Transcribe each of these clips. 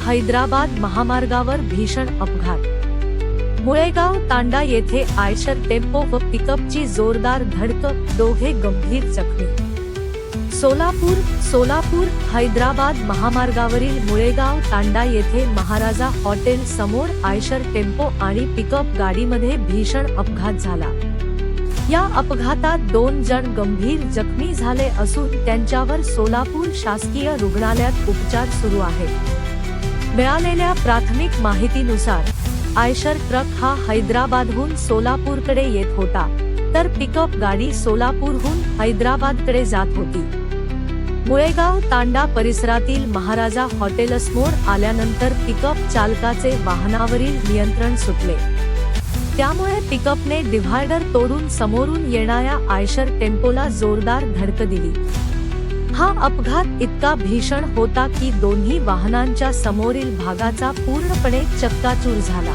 हैदराबाद महामार्गावर भीषण अपघात। मुळेगाव तांडा येथे आयशर टेम्पो व पिकअपची जोरदार धडक, दोघे गंभीर जखमी। सोलापूर हैदराबाद महामार्गावरील मुळेगाव तांडा येथे महाराजा हॉटेल समोर आयशर टेम्पो आणि पिकअप गाडीमध्ये भीषण अपघात झाला। या अपघातात 2 जण गंभीर जखमी झाले असून त्यांच्यावर सोलापूर शासकीय रुग्णालयात उपचार सुरू आहेत। मिळालेल्या प्राथमिक माहितीनुसार आयशर ट्रक हा हैदराबादहून सोलापूरकडे येत होता, तर पिकअप गाडी सोलापूरहून हैदराबादकडे जात होती। मुळेगाव तांडा परिसरातील महाराजा हॉटेलसमोर आल्यानंतर पिकअप चालकाचे वाहनावरील नियंत्रण सुटले। त्यामुळे पिकअपने डिव्हायडर तोडून समोरून येणाऱ्या आयशर टेम्पोला जोरदार धडक दिली। हा अपघात इतका भीषण होता की दोन्ही वाहनांच्या समोरील भागाचा पूर्णपणे चक्काचूर झाला।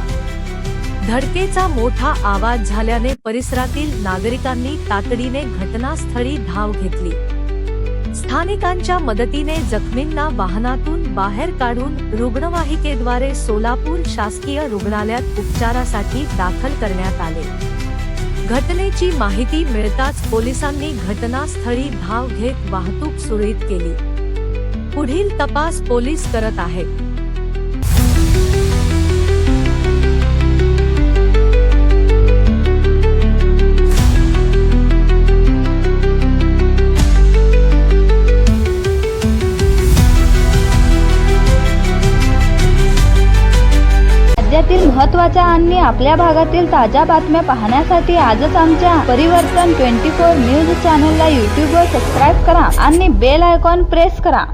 धडकेचा मोठा आवाज झाल्याने परिसरातील नागरिकांनी तातडीने घटनास्थळी धाव घेतली। स्थानिकांच्या मदतीने जखमींना वाहनातून बाहेर काढून रुग्णवाहिकेद्वारे सोलापूर शासकीय रुग्णालयात उपचारासाठी दाखल करण्यात आले। घटनेची माहिती मिळताच पोलिसांनी घटनास्थळी धाव घेत वाहतूक सुरळीत केली। पुढील तपास पोलीस करत आहेत। राज्यातील महत्त्वाच्या आणि आपल्या भागातील ताज्या बातम्या पाहण्यासाठी आजच आमच्या परिवर्तन 24 न्यूज चॅनलला YouTube वर सबस्क्राईब करा आणि बेल आयकॉन प्रेस करा।